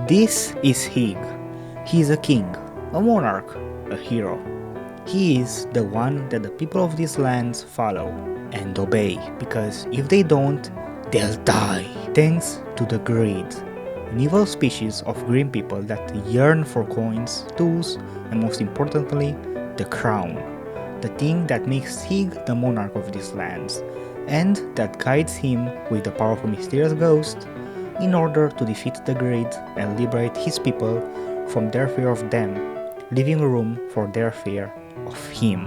This is HYG. He is a king, a monarch, a hero. He is the one that the people of these lands follow and obey, because if they don't, they'll die. Thanks to the greed, an evil species of green people that yearn for coins, tools, and most importantly, the crown. The thing that makes HYG the monarch of these lands, and that guides him with the powerful mysterious ghost in order to defeat the greed and liberate his people from their fear of them, leaving room for their fear of him.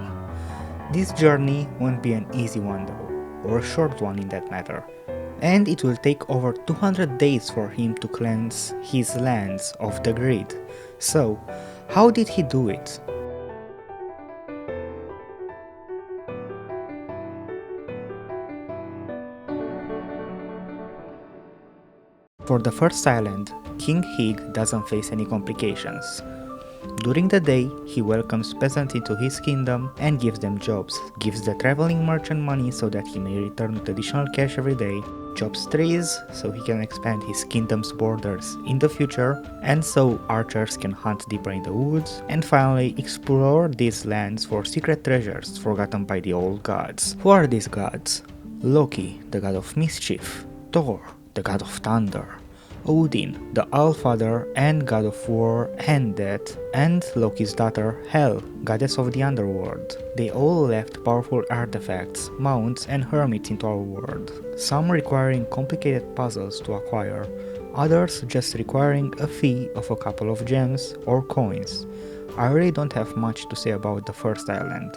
This journey won't be an easy one though, or a short one in that matter, and it will take over 200 days for him to cleanse his lands of the greed. So, how did he do it? For the first island, King HYG doesn't face any complications. During the day, he welcomes peasants into his kingdom and gives them jobs, gives the traveling merchant money so that he may return with additional cash every day, chops trees so he can expand his kingdom's borders in the future, and so archers can hunt deeper in the woods, and finally explore these lands for secret treasures forgotten by the old gods. Who are these gods? Loki, the god of mischief, Thor, the god of thunder, Odin, the Allfather and god of war and death, and Loki's daughter, Hel, goddess of the underworld. They all left powerful artifacts, mounts and hermits into our world, some requiring complicated puzzles to acquire, others just requiring a fee of a couple of gems or coins. I really don't have much to say about the first island,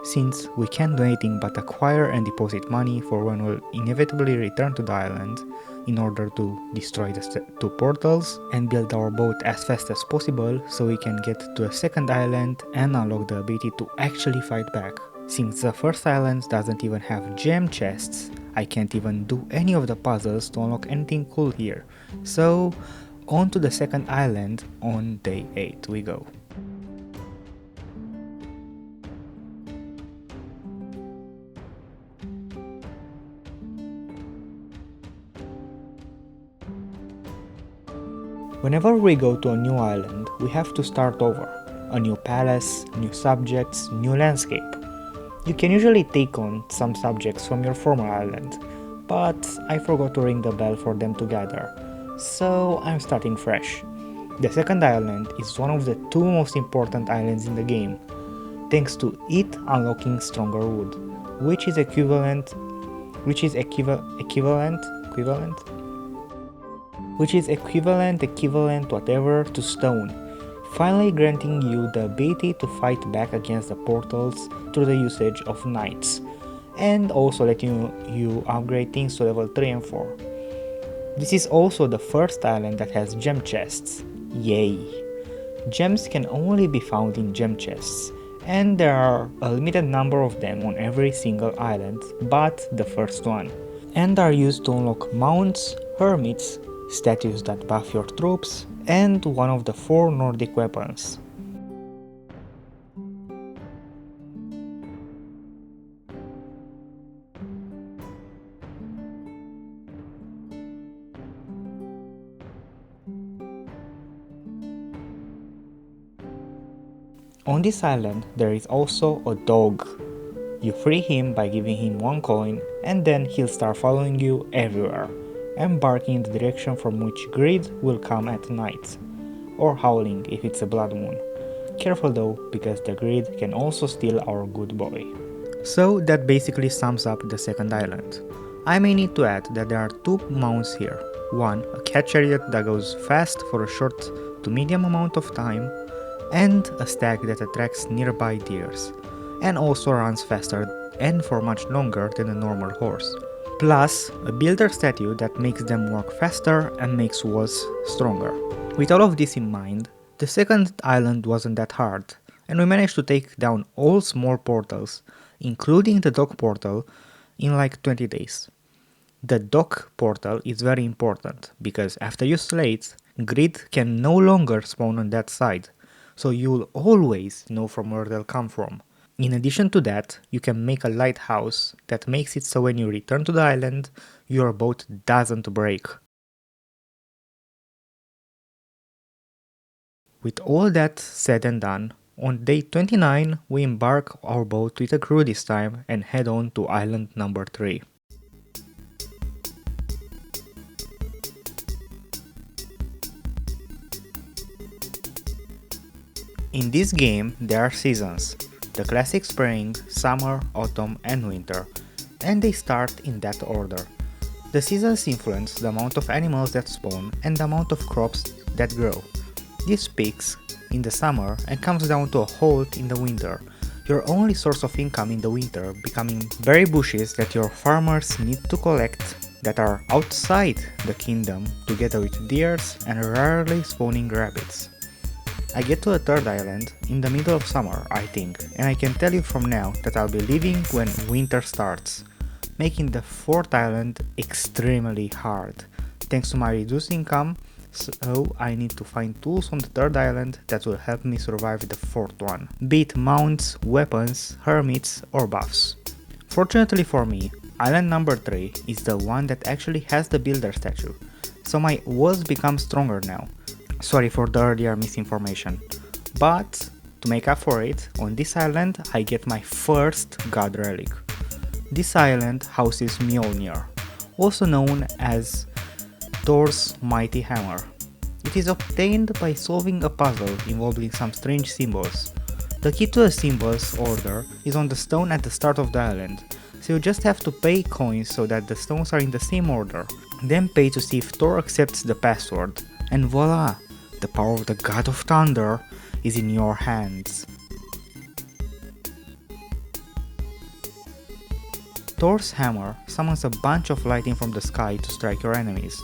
since we can't do anything but acquire and deposit money for when we'll inevitably return to the island in order to destroy the two portals and build our boat as fast as possible so we can get to a second island and unlock the ability to actually fight back. Since the first island doesn't even have gem chests, I can't even do any of the puzzles to unlock anything cool here. So on to the second island on day 8 we go. Whenever we go to a new island, we have to start over. A new palace, new subjects, new landscape. You can usually take on some subjects from your former island, but I forgot to ring the bell for them to gather, so I'm starting fresh. The second island is one of the two most important islands in the game, thanks to it unlocking stronger wood, which is equivalent whatever to stone, finally granting you the ability to fight back against the portals through the usage of knights, and also letting you upgrade things to level 3 and 4. This is also the first island that has gem chests. Yay! Gems can only be found in gem chests, and there are a limited number of them on every single island but the first one, and are used to unlock mounts, hermits, statues that buff your troops, and one of the 4 Nordic weapons. On this island there is also a dog. You free him by giving him 1 coin, and then he'll start following you everywhere, and barking in the direction from which greed will come at night, or howling if it's a blood moon. Careful though, because the greed can also steal our good boy. So that basically sums up the second island. I may need to add that there are 2 mounts here. One, a cat chariot that goes fast for a short to medium amount of time, and a stag that attracts nearby deers, and also runs faster and for much longer than a normal horse. Plus, a builder statue that makes them work faster and makes walls stronger. With all of this in mind, the second island wasn't that hard, and we managed to take down all small portals, including the dock portal, in like 20 days. The dock portal is very important, because after you slay it, greed can no longer spawn on that side, so you'll always know from where they'll come from. In addition to that, you can make a lighthouse that makes it so when you return to the island, your boat doesn't break. With all that said and done, on day 29 we embark our boat with a crew this time and head on to island number 3. In this game there are seasons, the classic spring, summer, autumn and winter, and they start in that order. The seasons influence the amount of animals that spawn and the amount of crops that grow. This peaks in the summer and comes down to a halt in the winter, your only source of income in the winter becoming berry bushes that your farmers need to collect that are outside the kingdom together with deers and rarely spawning rabbits. I get to a third island in the middle of summer, I think, and I can tell you from now that I'll be leaving when winter starts, making the fourth island extremely hard. Thanks to my reduced income, so I need to find tools on the third island that will help me survive the fourth one, be it mounts, weapons, hermits or buffs. Fortunately for me, island number 3 is the one that actually has the builder statue, so my walls become stronger now. Sorry for the earlier misinformation. But, to make up for it, on this island I get my first god relic. This island houses Mjolnir, also known as Thor's mighty hammer. It is obtained by solving a puzzle involving some strange symbols. The key to the symbols order is on the stone at the start of the island, so you just have to pay coins so that the stones are in the same order, then pay to see if Thor accepts the password, and voila! The power of the God of Thunder is in your hands. Thor's hammer summons a bunch of lightning from the sky to strike your enemies.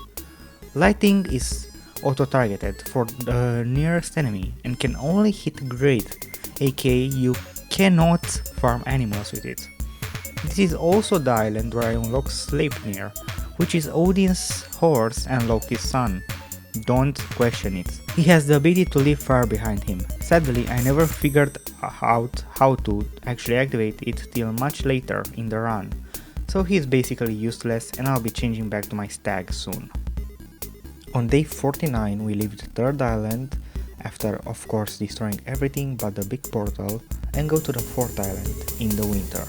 Lightning is auto-targeted for the nearest enemy and can only hit grid, aka you cannot farm animals with it. This is also the island where I unlock Sleipnir, which is Odin's horse and Loki's son. Don't question it. He has the ability to leave fire behind him. Sadly, I never figured out how to actually activate it till much later in the run, so he is basically useless and I'll be changing back to my stag soon. On day 49 we leave the third island, after of course destroying everything but the big portal, and go to the fourth island in the winter.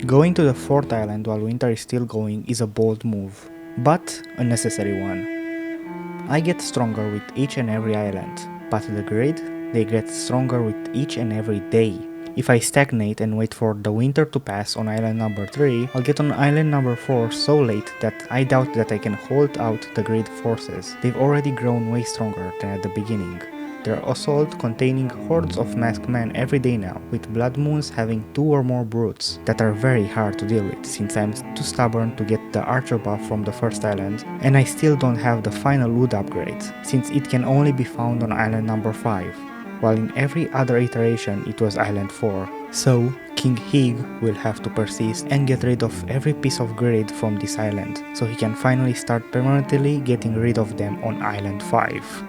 Going to the fourth island while winter is still going is a bold move, but a necessary one. I get stronger with each and every island, but the grid, they get stronger with each and every day. If I stagnate and wait for the winter to pass on island number 3, I'll get on island number 4 so late that I doubt that I can hold out the grid forces. They've already grown way stronger than at the beginning. Their assault containing hordes of masked men every day now, with blood moons having 2 or more brutes that are very hard to deal with since I'm too stubborn to get the archer buff from the first island, and I still don't have the final loot upgrade since it can only be found on island number 5, while in every other iteration it was island 4. So King HYG will have to persist and get rid of every piece of grid from this island, so he can finally start permanently getting rid of them on island 5.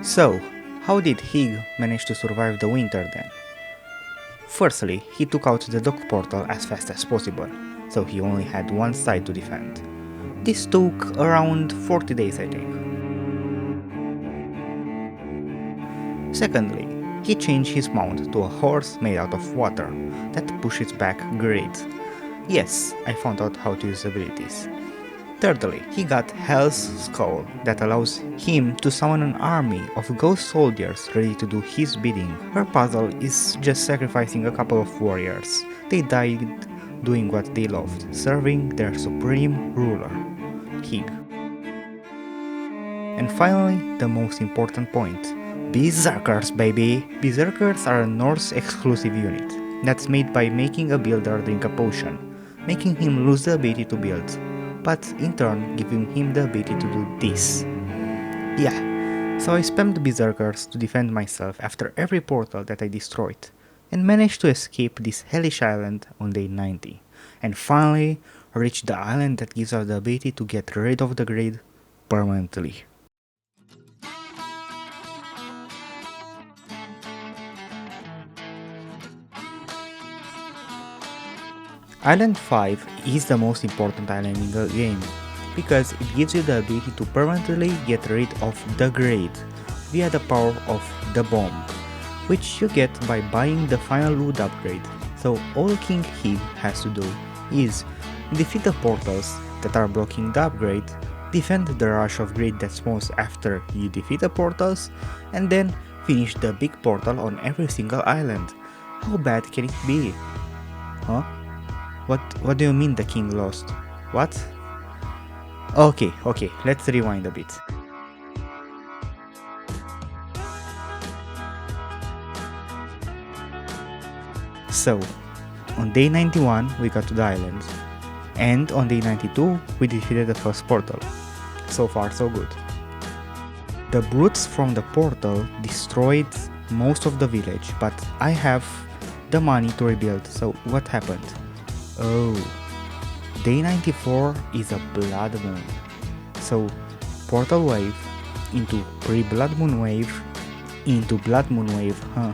So, how did HYG manage to survive the winter then? Firstly, he took out the dock portal as fast as possible, so he only had one side to defend. This took around 40 days I think. Secondly, he changed his mount to a horse made out of water that pushes back grid. Yes, I found out how to use abilities. Thirdly, he got Hell's Skull that allows him to summon an army of ghost soldiers ready to do his bidding. Her puzzle is just sacrificing a couple of warriors. They died doing what they loved, serving their supreme ruler, HYG. And finally, the most important point. Berserkers, baby! Berserkers are a Norse exclusive unit that's made by making a builder drink a potion, making him lose the ability to build, but in turn giving him the ability to do this. Yeah, so I spammed Berserkers to defend myself after every portal that I destroyed, and managed to escape this hellish island on day 90, and finally reached the island that gives us the ability to get rid of the grid permanently. Island 5 is the most important island in the game, because it gives you the ability to permanently get rid of the Grade via the power of the bomb, which you get by buying the final wood upgrade. So all King HYG has to do is defeat the portals that are blocking the upgrade, defend the rush of Grade that spawns after you defeat the portals, and then finish the big portal on every single island. How bad can it be? Huh? What do you mean the king lost? What? Okay, let's rewind a bit. So, on day 91 we got to the island, and on day 92 we defeated the first portal. So far so good. The brutes from the portal destroyed most of the village, but I have the money to rebuild, so what happened? Oh, day 94 is a blood moon. So, portal wave into pre-blood moon wave into blood moon wave, huh?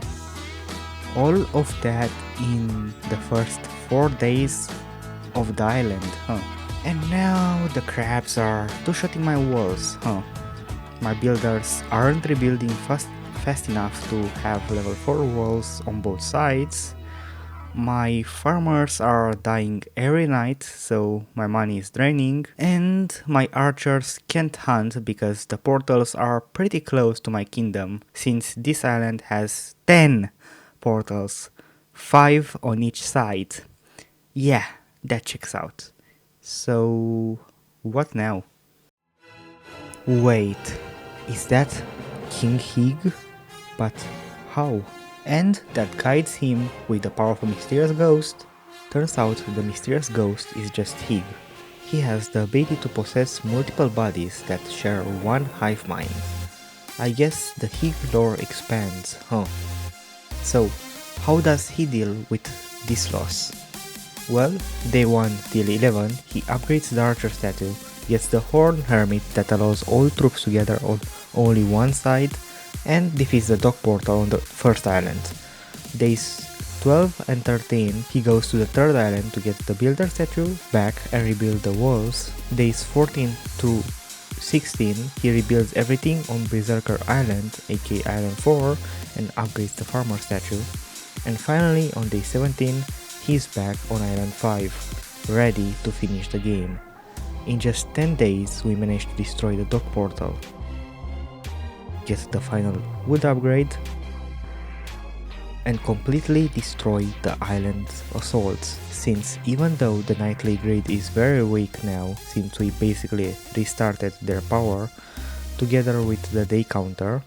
All of that in the first 4 days of the island, huh? And now the crabs are two-shotting my walls, huh? My builders aren't rebuilding fast enough to have level 4 walls on both sides. My farmers are dying every night, so my money is draining, and my archers can't hunt because the portals are pretty close to my kingdom, since this island has 10 portals, 5 on each side. Yeah, that checks out. So, what now? Wait, is that King HYG? But how? And that guides him with the power of a mysterious ghost. Turns out the mysterious ghost is just HYG. He has the ability to possess multiple bodies that share one hive mind. I guess the HYG lore expands, huh? So, how does he deal with this loss? Well, day 1 till 11, he upgrades the archer statue, gets the Horn Hermit that allows all troops to gather on only one side, and defeats the dock portal on the first island. Days 12 and 13, he goes to the third island to get the builder statue back and rebuild the walls. Days 14 to 16, he rebuilds everything on Berserker Island, aka Island 4, and upgrades the farmer statue. And finally, on day 17, he's back on Island 5, ready to finish the game. In just 10 days, we managed to destroy the dock portal, get the final wood upgrade, and completely destroy the island's assaults, since even though the nightly grid is very weak now, since we basically restarted their power, together with the day counter,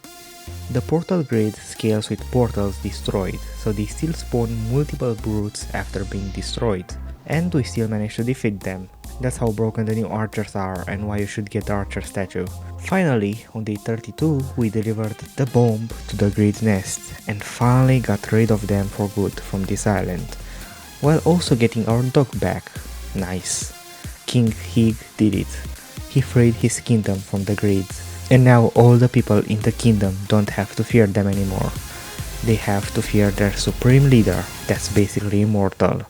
the portal grid scales with portals destroyed, so they still spawn multiple brutes after being destroyed, and we still managed to defeat them. That's how broken the new archers are and why you should get the archer statue. Finally, on day 32, we delivered the bomb to the grid nest and finally got rid of them for good from this island, while also getting our dog back. Nice. King HYG did it. He freed his kingdom from the grids, and now all the people in the kingdom don't have to fear them anymore. They have to fear their supreme leader that's basically immortal.